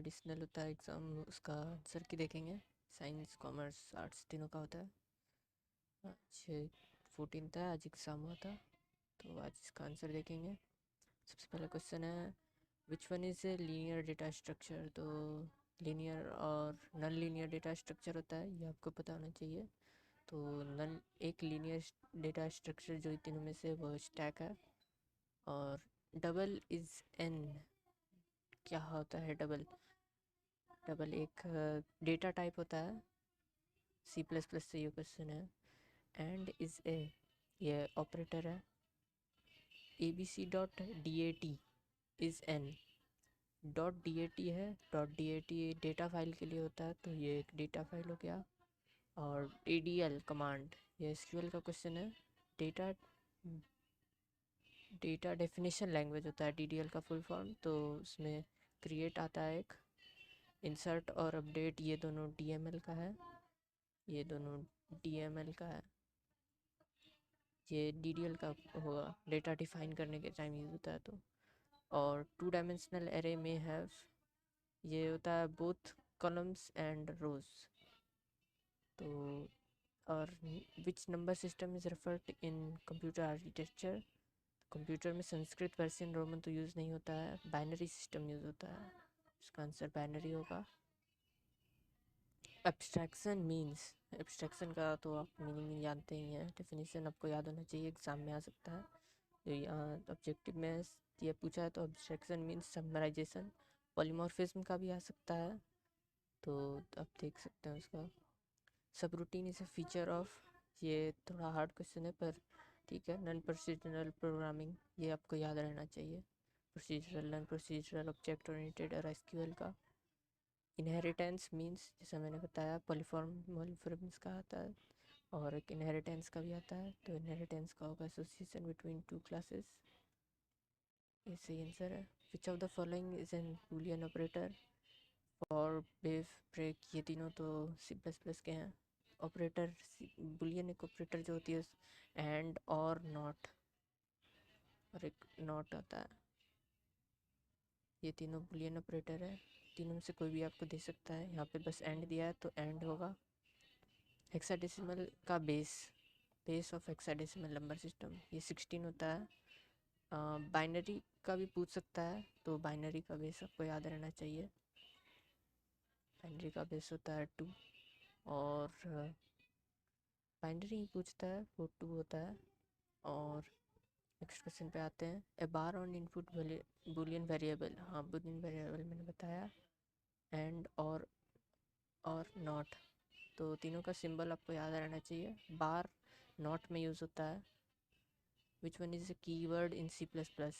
Additional होता है exam, उसका आंसर की देखेंगे। साइंस कॉमर्स आर्ट्स तीनों का होता है। आज 14 था, आज एग्ज़ाम हुआ था, तो आज इसका आंसर देखेंगे। सबसे पहला क्वेश्चन है which one is a linear data structure. तो लीनियर और नॉन लीनियर डेटा स्ट्रक्चर होता है, ये आपको पता होना चाहिए। तो नन एक लीनियर डेटा स्ट्रक्चर जो इन तीनों में से वो स्टैक है। और डबल इज़ एन, क्या होता है डबल? डबल एक डेटा टाइप होता है, सी प्लस प्लस से ये क्वेश्चन है। एंड इज़ ए, ये ऑपरेटर है। A B C dot D A T is an, dot D A T है। Dot D A T data file के लिए होता है, तो ये एक डेटा फाइल हो गया। और ए डी एल कमांड, ये एस क्यू एल का क्वेश्चन है। डेटा डेटा डेफिनेशन लैंग्वेज होता है डी डी एल का फुल फॉर्म। तो उसमें क्रिएट आता है एक, इंसर्ट और अपडेट ये दोनों डी एम एल का है, ये दोनों डी एम एल का है। ये डी डी एल का होगा, डेटा डिफाइन करने के टाइम यूज़ होता है। तो और टू डायमेंशनल एरे में हैव, ये होता है बोथ कॉलम्स एंड रोज। तो और which number system is referred in computer architecture. Computer में संस्कृत पर्शियन रोमन तो यूज़ नहीं होता है, बाइनरी सिस्टम यूज़ होता है। इसका आंसर बाइनरी होगा। एब्स्ट्रैक्शन मीन्स, एब्स्ट्रैक्शन का तो आप मीनिंग जानते ही हैं, डेफिनेशन आपको याद होना चाहिए, एग्जाम में आ सकता है। तो यहाँ ऑब्जेक्टिव में ये पूछा है, तो एब्स्ट्रैक्शन मीन्स समराइजेशन। पॉलीमॉर्फिज्म का भी आ सकता है, तो आप देख सकते हैं उसका। सब routine is a feature of, ये थोड़ा हार्ड क्वेश्चन है पर ठीक है। नॉन प्रोसीजरल प्रोग्रामिंग, ये आपको याद रहना चाहिए। Procedural, non procedural, object oriented और एसक्यूएल का। इनहेरिटेंस मींस, जैसा मैंने बताया, पॉलीमॉर्फिज्म का आता है और एक इनहेरिटेंस का भी आता है। तो इनहेरिटेंस का होगा एसोसिएशन बिटवीन टू क्लासेस, ये सही आंसर है। Which of the following is an Boolean operator. For, बिफ, ब्रेक, ये तीनों तो सी प्लस प्लस के हैं। ऑपरेटर बुलियन एक ऑपरेटर जो होती है, एंड और नॉट, और एक नॉट आता है। ये तीनों बुलियन ऑपरेटर है, तीनों में से कोई भी आपको दे सकता है। यहाँ पे बस एंड दिया है तो एंड होगा। हेक्साडेसिमल का base, base of hexadecimal number system, ये 16 होता है। बाइनरी का भी पूछ सकता है, तो बाइनरी का बेस आपको याद रहना चाहिए। बाइनरी का बेस होता है 2, और बाइनरी ही पूछता है, वो 2 होता है। और नेक्स्ट क्वेश्चन पे आते हैं। ए बार ऑन इनपुट बुलियन वेरिएबल, हाँ बुलियन वेरिएबल मैंने बताया। एंड और नॉट, तो तीनों का सिंबल आपको याद रहना चाहिए। बार नॉट में यूज़ होता है। Which one is a keyword in C plus plus.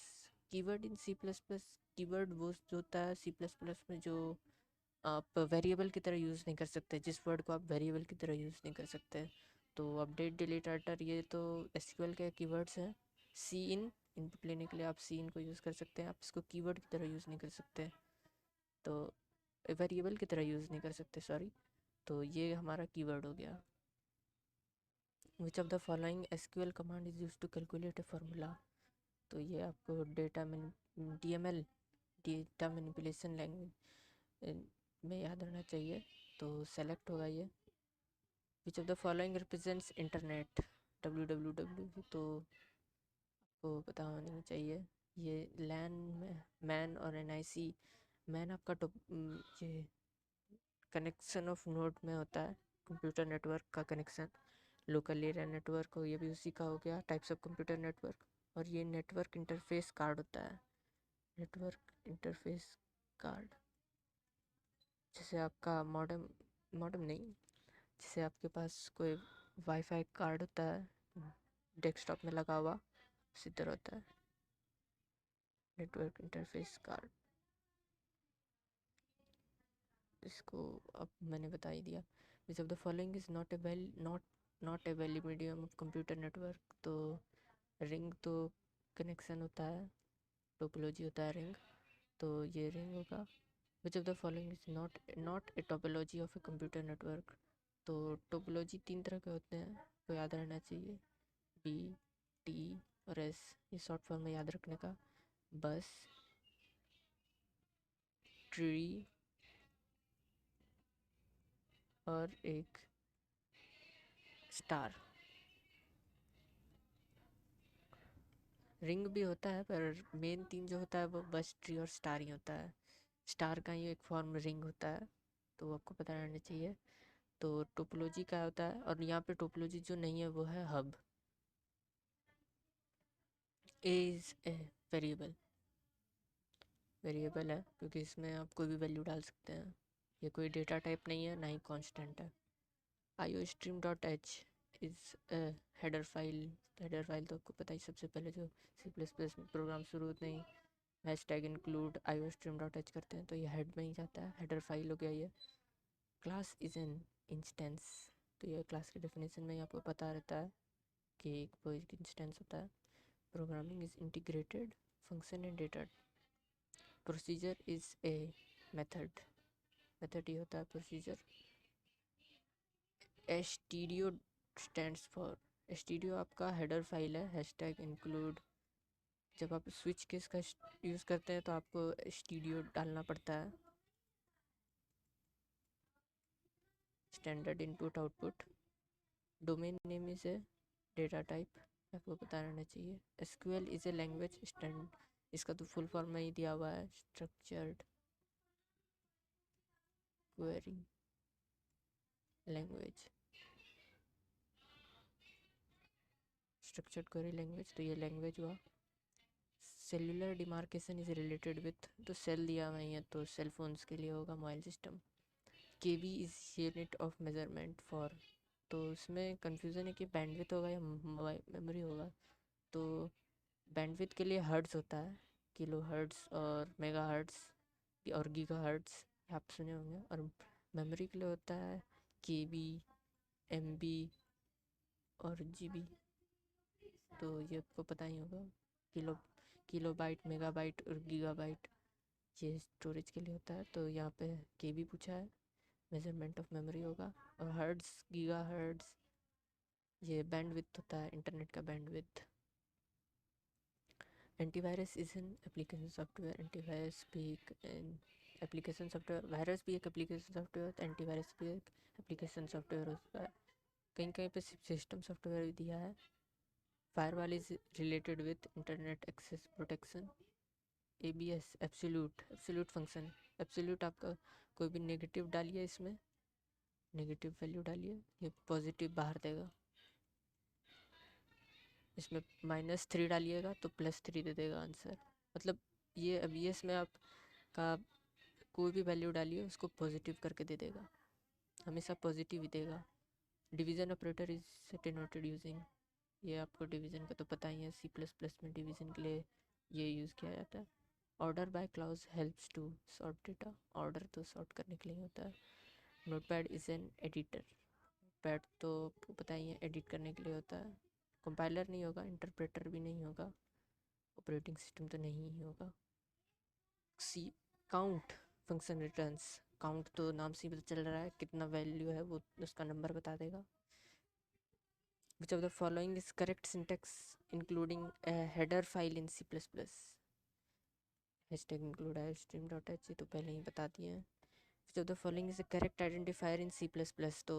Keyword in C plus plus, keyword वो जो होता है सी प्लस प्लस में जो आप वेरिएबल की तरह यूज़ नहीं कर सकते, जिस वर्ड को आप वेरिएबल की तरह यूज़ नहीं कर सकते। तो अपडेट, डिलीट, अल्टर, ये तो एसक्यूएल के कीवर्ड्स हैं। सी इन, इनपुट लेने के लिए आप सी इन को यूज़ कर सकते हैं, आप इसको कीवर्ड की तरह यूज़ नहीं कर सकते, तो वेरिएबल की तरह यूज़ नहीं कर सकते, सॉरी। तो ये हमारा कीवर्ड हो गया। Which of the following SQL command is use to calculate a formula. तो ये आपको data D M L, data manipulation language में याद रहना चाहिए, तो सेलेक्ट होगा ये। Which of the following represents internet, W W W, तो आपको पता होनी चाहिए। ये लैन में मैन और एन आई सी, मैन आपका ये कनेक्शन ऑफ नोड में होता है, कंप्यूटर नेटवर्क का कनेक्शन। लोकल एरिया नेटवर्क हो, ये भी उसी का हो गया, टाइप्स ऑफ कंप्यूटर नेटवर्क। और ये नेटवर्क इंटरफेस कार्ड होता है, नेटवर्क इंटरफेस कार्ड। जैसे आपका मॉडेम, मॉडेम नहीं, जैसे आपके पास कोई वाईफाई कार्ड होता है डेस्कटॉप में लगा हुआ, उसी तरह होता है नेटवर्क इंटरफेस कार्ड। इसको अब मैंने बता ही दिया। विच of the following is not a valid medium of computer network. तो रिंग तो कनेक्शन होता है, टोपोलॉजी होता है रिंग, तो ये रिंग होगा। Which of the following is not a topology of a computer network. तो टोपोलॉजी 3 तरह के होते हैं, तो याद रहना चाहिए, बी, टी और एस, ये शॉर्ट फॉर्म में याद रखने का। बस, ट्री, और एक स्टार। रिंग भी होता है पर मेन तीन जो होता है वो बस ट्री और स्टार ही होता है। स्टार का ही एक फॉर्म रिंग होता है, तो आपको पता रहना चाहिए। तो टोपोलॉजी का होता है, और यहाँ पे टोपोलॉजी जो नहीं है वो है hub. A is a variable, variable है क्योंकि इसमें आप कोई भी वैल्यू डाल सकते हैं। ये कोई डेटा टाइप नहीं है, ना ही कांस्टेंट है। iostream.h is header file. Header file तो आपको पता ही, सबसे पहले जो C++ में प्रोग्राम शुरू होते ही हैशटैग इंक्लूड iostream.h करते हैं, तो ये हेड में ही जाता है, हेडर फाइल हो गया ये। क्लास इज़ एन इंस्टेंस, तो ये क्लास के डेफिनेशन में ही आपको पता रहता है कि वो एक इंस्टेंस होता है। Programming is integrated function and data. Procedure is a method, method ही होता है procedure. stdio stands for, stdio आपका हेडर फाइल है, हैशटैग इंक्लूड। जब आप स्विच केस का यूज़ करते हैं तो आपको stdio डालना पड़ता है। Standard input output. Domain name is a data type, आपको पता रहना चाहिए। SQL is a language stand, इसका तो फुल फॉर्म में ही दिया हुआ है, structured query language. Structured query language, तो ये लैंग्वेज हुआ। Cellular demarcation is related with, तो सेल दिया हुआ है तो सेल फोन्स के लिए होगा, mobile system. KB is unit of measurement for, तो इसमें कंफ्यूजन है कि बैंडविड्थ होगा या मोबाइल मेमोरी होगा। तो बैंडविड्थ के लिए हर्ट्ज होता है, किलो हर्ट्ज और मेगा हर्ट्ज और गीगा हर्ट्ज, आप सुने होंगे। और मेमोरी के लिए होता है KB, MB और GB, तो ये आपको पता ही होगा। किलो बाइट, मेगा बाइट और गीगा बाइट ये स्टोरेज के लिए होता है। तो यहाँ पे KB पूछा है, मेजरमेंट ऑफ मेमोरी होगा। और हर्ट्ज, गीगा हर्ट्ज ये बैंडविड्थ होता है, इंटरनेट का bandwidth. Antivirus is an application software, antivirus भी एक एप्लीकेशन सॉफ्टवेयर, वायरस भी एक एप्लीकेशन सॉफ्टवेयर, एंटीवायरस भी एक एप्लीकेशन सॉफ्टवेयर होता है। कहीं कहीं पे सिस्टम सॉफ्टवेयर भी दिया है। Firewall is related with internet access protection. ABS absolute, absolute function. Absolute आपका कोई भी नेगेटिव डालिए, इसमें नेगेटिव वैल्यू डालिए, ये पॉजिटिव बाहर देगा। इसमें -3 डालिएगा तो +3 दे देगा आंसर। मतलब ये ABS में आपका कोई भी वैल्यू डालिए उसको पॉजिटिव करके दे देगा, हमेशा पॉजिटिव ही देगा। Division operator is denoted using, ये आपको डिवीज़न का तो पता ही है, C++ में डिवीज़न के लिए ये यूज़ किया जाता है। Order by clause helps to sort data, order तो सॉर्ट करने के लिए होता है। Notepad is an editor, pad तो आपको पता ही है एडिट करने के लिए होता है। कंपाइलर नहीं होगा, इंटरप्रेटर भी नहीं होगा, ऑपरेटिंग सिस्टम तो नहीं ही होगा। C count function returns, count तो नाम से ही पता चल रहा है कितना वैल्यू है, वो उसका नंबर बता देगा। Which of the following is correct syntax including a header file in C++? Hashtag include iostream.h, तो पहले ही बता दिए हैं। Which of the following is a correct identifier in C++? तो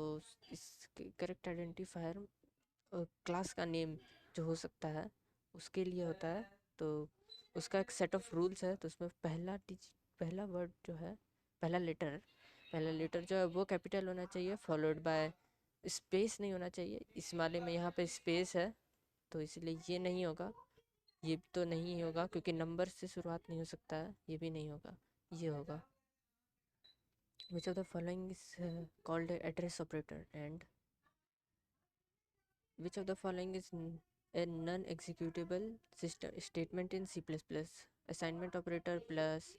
इस correct identifier क्लास का नेम जो हो सकता है उसके लिए होता है। तो उसका एक सेट ऑफ रूल्स है, तो उसमें पहला वर्ड जो है, पहला लेटर जो है वो कैपिटल होना चाहिए, फॉलोड बाय स्पेस नहीं होना चाहिए। इस वाले में यहाँ पे स्पेस है तो इसलिए ये नहीं होगा, ये तो नहीं होगा क्योंकि नंबर से शुरुआत नहीं हो सकता है, ये भी नहीं होगा, ये होगा। Which of the following is called address operator, and which of the following is a non-executable system statement in C++? Assignment operator plus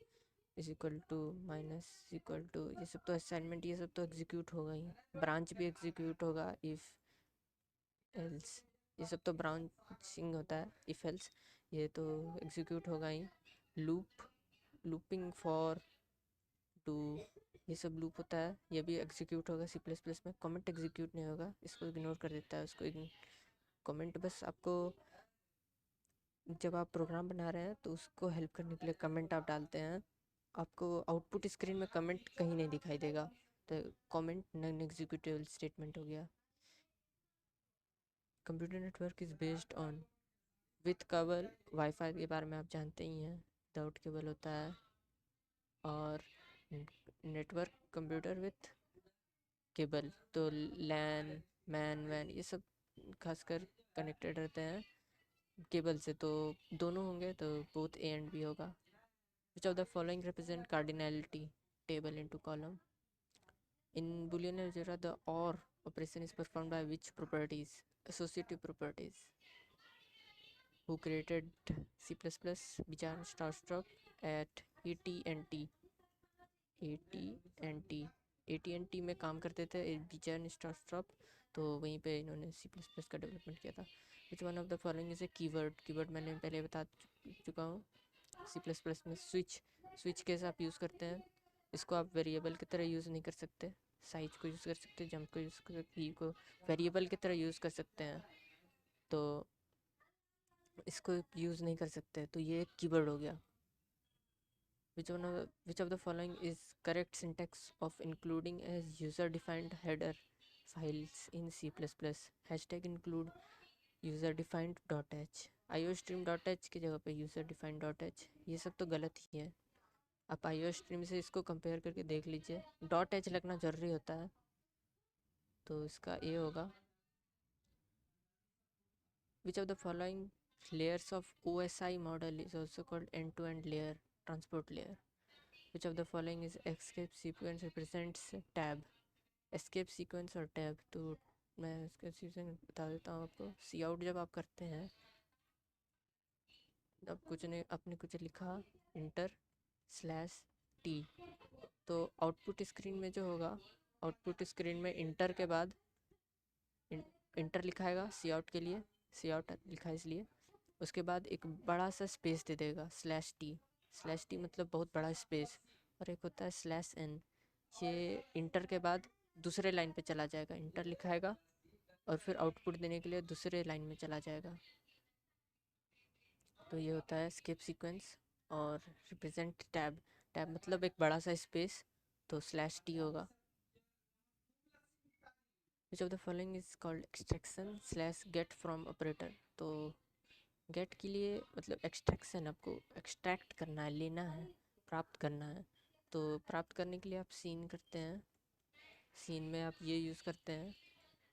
is equal to minus is equal to, ये सब तो असाइनमेंट, ये सब तो execute होगा ही। Branch भी execute होगा, if else ये सब तो ब्रांचिंग होता है, इफ एल्स ये तो एग्जीक्यूट होगा ही। लूप, लूपिंग फॉर टू, ये सब लूप होता है, ये भी एग्जीक्यूट होगा C++ में। कमेंट एग्जीक्यूट नहीं होगा, इसको इग्नोर कर देता है, उसको कमेंट बस आपको जब आप प्रोग्राम बना रहे हैं तो उसको हेल्प करने के लिए कमेंट आप डालते हैं, आपको आउटपुट स्क्रीन में कमेंट कहीं नहीं दिखाई देगा। तो कमेंट नॉन एग्जीक्यूटिव स्टेटमेंट हो गया। Computer network is based on with cable, wifi के बारे में आप जानते ही हैं, विदाउट केबल होता है। और नेटवर्क कंप्यूटर विथ केबल तो लैन मैन वैन ये सब खासकर कनेक्टेड रहते हैं केबल से, तो दोनों होंगे तो बोथ ए एंड बी होगा। Which of the following represent cardinality table into column. In Boolean algebra the or operation is performed by which properties, associative properties. Who created C++, Bijan Starstruck at AT&T। AT&T AT&T में काम करते थे बिजान स्टारस्ट्रॉप, तो वहीं पे इन्होंने C++ का development किया था। Which one of the following is a keyword. Keyword मैंने पहले बता चुका हूँ। C++ में स्विच कैसे आप यूज़ करते हैं, इसको आप वेरिएबल की तरह यूज़ नहीं कर सकते, साइज को यूज़ कर सकते, जंप को यूज़ कर सकते, को वेरिएबल की तरह यूज़ कर सकते हैं, तो इसको यूज़ नहीं कर सकते, तो ये कीवर्ड हो गया। Which of the following is correct syntax of including as user defined header files in C++? Hashtag include user defined .h, iostream .h की जगह पे user defined .h, ये सब तो गलत ही है। आप iostream से इसको कंपेयर करके देख लीजिए, .h लगना ज़रूरी होता है, तो इसका ए होगा। Which of the following layers of OSI model is also called end-to-end layer, transport layer? Which of the following is escape sequence represents tab? escape sequence और tab, तो मैं इसका सीक्वेंस बता देता हूँ आपको। सी आउट जब आप करते हैं, अब कुछ ने आपने कुछ लिखा इंटर/टी, तो आउटपुट स्क्रीन में जो होगा, आउटपुट स्क्रीन में इंटर के बाद इंटर लिखाएगा सी आउट के लिए, सी आउट लिखा है इसलिए, उसके बाद एक बड़ा सा स्पेस दे देगा /t मतलब बहुत बड़ा स्पेस, और एक होता है /n, ये इंटर के बाद दूसरे लाइन पे चला जाएगा, इंटर लिखाएगा और फिर आउटपुट देने के लिए दूसरे लाइन में चला जाएगा, तो ये होता है स्किप सीक्वेंस। और रिप्रेजेंट टैब मतलब एक बड़ा सा स्पेस, तो /t होगा। Which of the following is called extraction get from operator, तो गेट के लिए मतलब एक्सट्रैक्शन, आपको एक्सट्रैक्ट करना है, लेना है, प्राप्त करना है, तो प्राप्त करने के लिए आप सीन करते हैं, सीन में आप ये यूज़ करते हैं,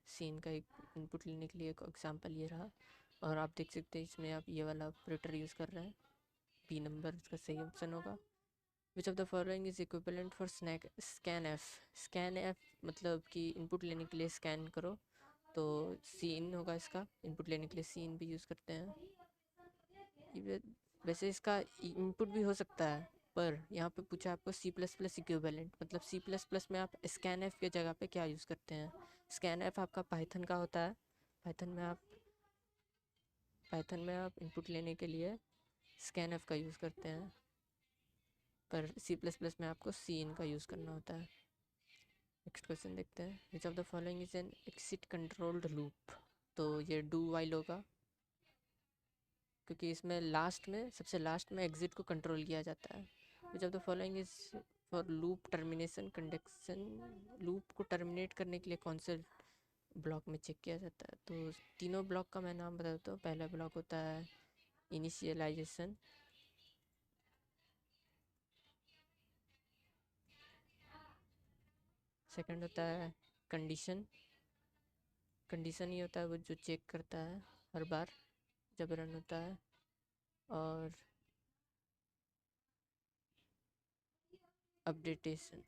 सीन का एक इनपुट लेने के लिए एक एग्जांपल ये रहा, और आप देख सकते हैं इसमें आप ये वाला ऑपरेटर यूज़ कर रहे हैं, बी नंबर इसका सही ऑप्शन होगा। Which of the following is equivalent for scan F मतलब कि इनपुट लेने के लिए स्कैन करो, तो सीन होगा इसका, इनपुट लेने के लिए सीन भी यूज़ करते हैं। वैसे इसका इनपुट भी हो सकता है, पर यहाँ पे पूछा आपको C++ इक्विवेलेंट, मतलब C++ में आप स्कैन एफ के जगह पे क्या यूज़ करते हैं। स्कैन एफ आपका पाइथन का होता है, पाइथन में आप इनपुट लेने के लिए स्कैन एफ का यूज़ करते हैं, पर C++ में आपको सीन का यूज़ करना होता है। नेक्स्ट क्वेश्चन देखते हैं। विच of the following is N exit controlled loop, तो ये डू वाइल होगा, क्योंकि इसमें सबसे लास्ट में एग्जिट को कंट्रोल किया जाता है। Which of the following is for loop termination conduction, loop को टर्मिनेट करने के लिए कौन से ब्लॉक में चेक किया जाता है, तो तीनों ब्लॉक का मैं नाम बता देता हूँ। पहला ब्लॉक होता है इनिशियलाइजेशन, सेकंड होता है कंडीशन ही होता है वो जो चेक करता है हर बार जब रन होता है, और अपडेटेशन।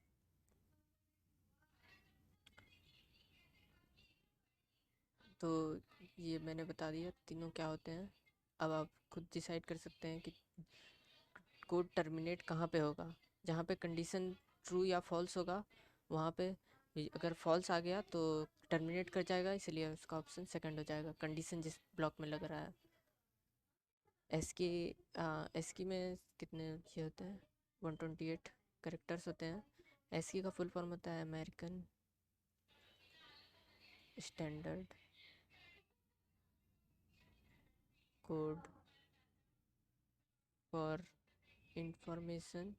तो ये मैंने बता दिया तीनों क्या होते हैं। अब आप खुद डिसाइड कर सकते हैं कि कोड टर्मिनेट कहाँ पे होगा। जहाँ पे कंडीशन ट्रू या फॉल्स होगा वहाँ पे अगर फॉल्स आ गया तो टर्मिनेट कर जाएगा, इसलिए उसका ऑप्शन सेकंड हो जाएगा, कंडीशन जिस ब्लॉक में लग रहा है। एसकी में कितने ये होते हैं, 128 करेक्टर्स होते हैं। एसकी का फुल फॉर्म होता है American standard code for information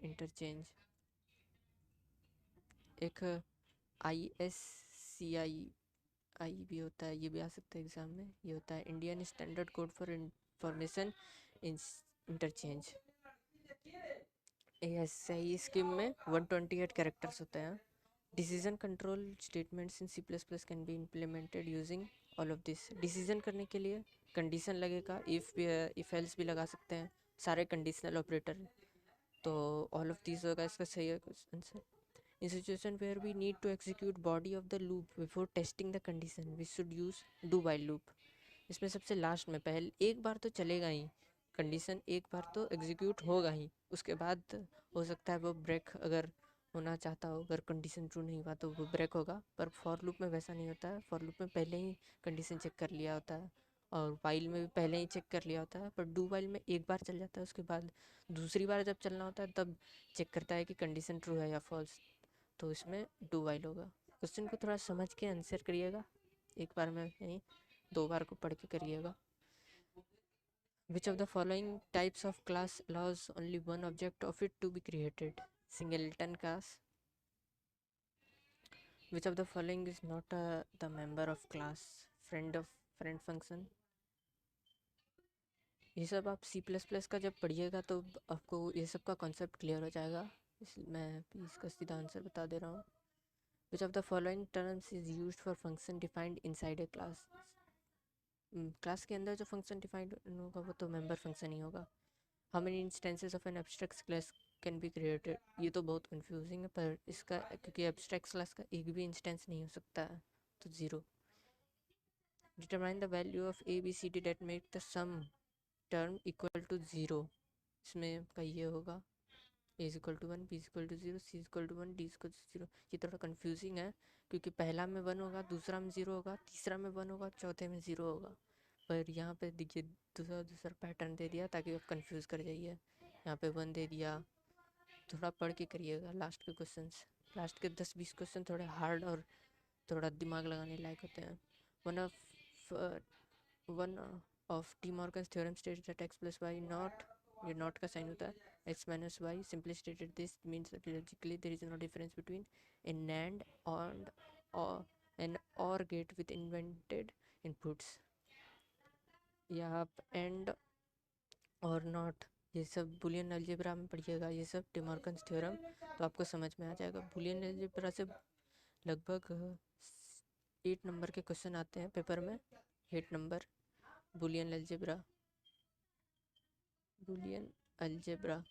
interchange. एक ISCI भी होता है, ये भी आ सकता है एग्जाम में। ये होता है Indian standard code for information interchange. ASCI scheme में 128 कैरेक्टर्स होते हैं। Decision control statements in C++ can be implemented using all of this. Decision करने के लिए कंडीशन लगेगा, इफ एल्स भी लगा सकते हैं, सारे कंडीशनल ऑपरेटर। तो ऑल ऑफ दिस होगा इसका सही answer. In situation where we need to execute body of the loop before testing the condition, we should use do while loop। इसमें सबसे लास्ट में पहले एक बार तो चलेगा ही, कंडीशन एक बार तो एग्जीक्यूट होगा ही, उसके बाद हो सकता है वो ब्रेक अगर होना चाहता हो, अगर कंडीशन ट्रू नहीं हुआ तो वो ब्रेक होगा। पर फॉर लूप में वैसा नहीं होता है, फॉर लूप में पहले ही कंडीशन चेक कर लिया होता है, और वाइल में भी पहले ही चेक कर लिया होता है। पर डू वाइल में एक बार चल जाता है, उसके बाद दूसरी बार जब चलना होता है तब चेक करता है कि कंडीशन ट्रू है या फॉल्स। तो इसमें डू वाइल होगा। क्वेश्चन को थोड़ा समझ के आंसर करिएगा, एक बार में नहीं, 2 बार को पढ़ के करिएगा। Which of the following types of class allows only one object of it to be created? Singleton class. Which of the following is not the member of class? Friend function. ये सब आप C++ का जब पढ़िएगा तो आपको ये सब का कॉन्सेप्ट क्लियर हो जाएगा, इसलिए मैं इसका सीधा आंसर बता दे रहा हूँ। Which of the following terms is used for function defined inside a class? Class के अंदर जो फंक्शन डिफाइंड होगा वो तो मेंबर फंक्शन ही होगा। How many instances of an abstract class can be created? ये तो बहुत कंफ्यूजिंग है, पर इसका क्योंकि एब्स्ट्रैक्ट क्लास का एक भी इंस्टेंस नहीं हो सकता है तो 0। Determine the value of A B C D that make the sum term equal to 0। इसमें का ये होगा A is equal to 1, B is equal to 0, C is equal to 1, D is equal to 0। ये थोड़ा confusing है क्योंकि पहला में 1 होगा, दूसरा में 0 होगा, तीसरा में 1 होगा, चौथे में 0 होगा। पर यहाँ पे देखिए दूसरा पैटर्न दे दिया ताकि आप कंफ्यूज कर जाइए। यहाँ पे 1 दे दिया, थोड़ा पढ़ के करिएगा लास्ट के क्वेश्चंस। लास्ट के 10-20 क्वेश्चन थोड़े हार्ड और थोड़ा दिमाग लगाने लायक होते हैं। One of D Morgan's theorem states that x plus y not, ये नॉट का साइन होता है, x minus y। Simply stated this means that logically there is no difference between a NAND and or an OR gate with invented inputs। या आप and और not ये सब Boolean algebra में पढ़िएगा, ये सब डी मॉर्गन्स थ्योरम, तो आपको समझ में आ जाएगा। बुलियन अलजेब्रा से लगभग 8 नंबर के क्वेश्चन आते हैं पेपर में, 8 number Boolean algebra. Boolean algebra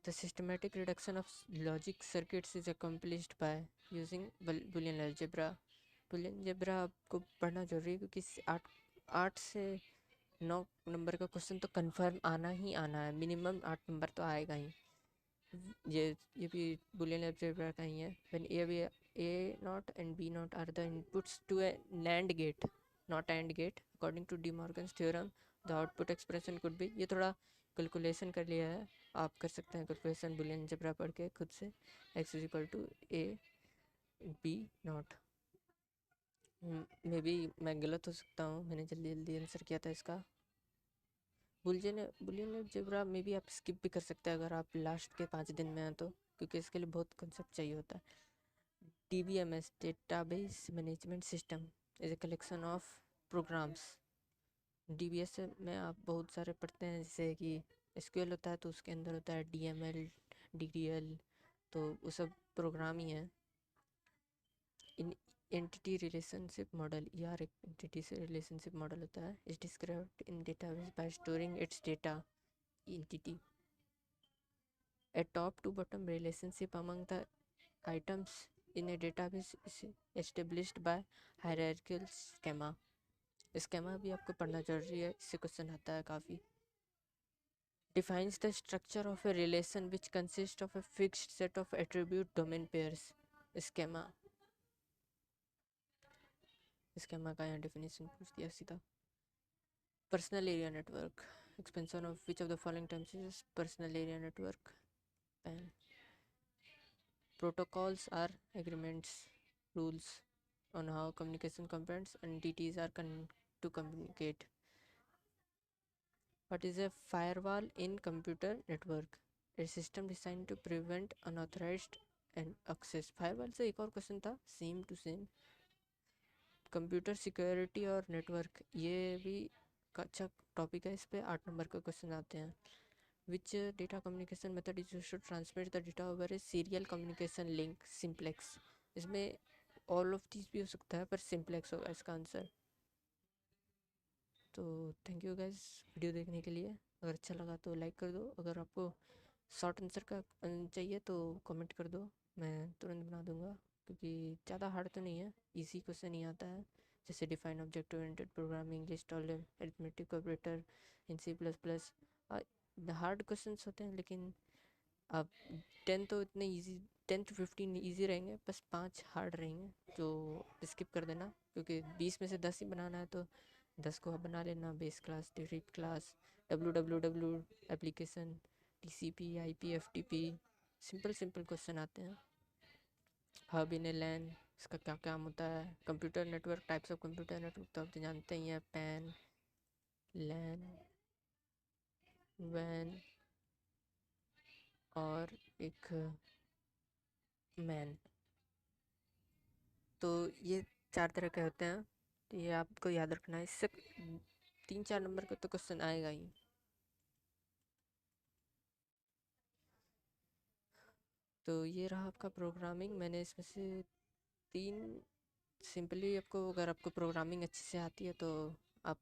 The systematic reduction of logic circuits is accomplished by using Boolean algebra। Boolean algebra आपको पढ़ना जरूरी है क्योंकि 8 से 9 नंबर का क्वेश्चन तो कंफर्म आना ही आना है, मिनिमम 8 नंबर तो आएगा ही। ये भी Boolean algebra का ही है। When A naught and B naught are the inputs to a NAND gate, not AND gate, according to De Morgan's theorem, the output expression could be। ये थोड़ा कैलकुलेशन कर लिया है, आप कर सकते हैं कैलकुलेशन बुलियन अलजेब्रा पढ़ के खुद से। x is equal to A B not. Maybe मैं गलत हो सकता हूँ, मैंने जल्दी जल्दी आंसर किया था इसका। बुलियन अलजेब्रा में भी आप स्किप भी कर सकते हैं अगर आप लास्ट के 5 दिन में हैं तो, क्योंकि इसके लिए बहुत कंसेप्ट चाहिए होता है। DBMS database management system is a collection of programs. DBS में आप बहुत सारे पढ़ते हैं, जैसे कि SQL होता है तो उसके अंदर होता है DML DDL, तो वो सब प्रोग्राम ही है। इन एंटिटी रिलेशनशिप मॉडल, यार एक एंटिटी से रिलेशनशिप मॉडल होता है, is described in database by storing its data entity. A top to bottom relationship among the items in a database is established by hierarchical schema. Schema भी आपको पढ़ना जरूरी है, इससे क्वेश्चन आता है काफ़ी। Defines the structure of a relation which consists of a fixed set of attribute domain pairs। Schema का यहाँ definition पूछ दिया सीधा। Personal area network, expansion of which of the following terms is personal area network? PAN। Protocols are agreements, rules on how communication components and entities are to communicate। What is a firewall in computer network? A system designed to prevent unauthorized and access. Firewall से एक और question था same to same, computer security और network, ये भी अच्छा topic है, इस पे 8 नंबर का क्वेश्चन आते हैं. Which data communication method is used to transmit the data over a serial communication link? Simplex. इसमें ऑल ऑफ दीज भी हो सकता है पर सिंप्लेक्स होगा इसका आंसर. तो थैंक यू गाइस वीडियो देखने के लिए. अगर अच्छा लगा तो लाइक कर दो. अगर आपको शॉर्ट आंसर का चाहिए तो कमेंट कर दो, मैं तुरंत बना दूंगा, क्योंकि ज़्यादा हार्ड तो नहीं है, इजी क्वेश्चन ही आता है. जैसे define object oriented programming, list arithmetic operator in C++. Hard questions होते हैं, लेकिन अब 10 तो इतने इजी, 10 to 15 इजी रहेंगे, बस 5 हार्ड रहेंगे, जो स्किप कर देना, क्योंकि 20 में से 10 ही बनाना है, तो 10 को आप बना लेना. Base class, derived class, www application, TCP IP FTP, simple simple question आते हैं. हब इन ए लैन, इसका क्या काम होता है? Computer network, types of computer network तो आप तो जानते ही हैं, पैन, लैन, वैन और एक मैन. तो ये 4 तरह के होते हैं, तो ये आपको याद रखना है. इससे 3-4 नंबर का तो क्वेश्चन आएगा ही. तो ये रहा आपका प्रोग्रामिंग. मैंने इसमें से 3 सिंपली, आपको अगर आपको प्रोग्रामिंग अच्छे से आती है तो आप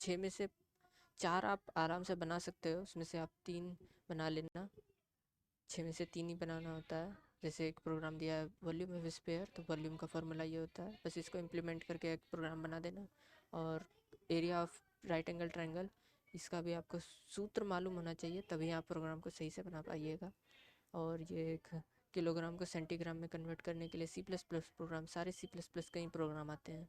6 में से 4 आप आराम से बना सकते हो, उसमें से आप 3 बना लेना. 6 में से 3 ही बनाना होता है. जैसे एक प्रोग्राम दिया है वॉल्यूम ऑफ स्पेयर, तो वॉल्यूम का फॉर्मूला ये होता है, बस इसको इम्प्लीमेंट करके एक प्रोग्राम बना देना. और area of right angle triangle, इसका भी आपको सूत्र मालूम होना चाहिए, तभी आप प्रोग्राम को सही से बना पाइएगा. और ये एक किलोग्राम को सेंटीग्राम में कन्वर्ट करने के लिए C++ प्रोग्राम, सारे C++ का ही प्रोग्राम आते हैं.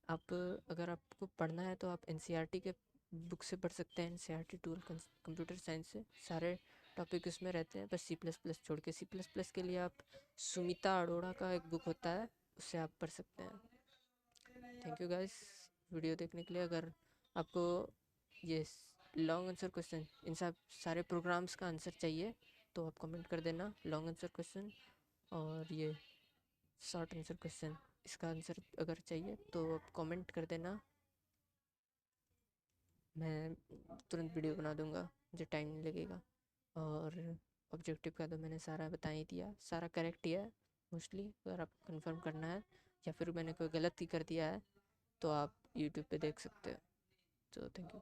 आप अगर आपको पढ़ना है तो आप NCERT के बुक से पढ़ सकते हैं. NCERT टूल कंप्यूटर साइंस से सारे टॉपिक उसमें रहते हैं, बस C++ छोड़ के. C++ के लिए आप सुमिता अरोड़ा का एक बुक होता है, उससे आप पढ़ सकते हैं. थैंक यू गाइस वीडियो देखने के लिए. अगर आपको ये लॉन्ग आंसर क्वेश्चन, इन सब सारे प्रोग्राम्स का आंसर चाहिए तो आप कमेंट कर देना लॉन्ग आंसर क्वेश्चन. और ये शॉर्ट आंसर क्वेश्चन, इसका आंसर अगर चाहिए तो आप कमेंट कर देना, मैं तुरंत वीडियो बना दूंगा, मुझे टाइम नहीं लगेगा. और ऑब्जेक्टिव का तो मैंने सारा बता ही दिया, सारा करेक्ट ही है मोस्टली. अगर आप कंफर्म करना है या फिर मैंने कोई गलत ही कर दिया है तो आप यूट्यूब पे देख सकते हो. तो थैंक यू.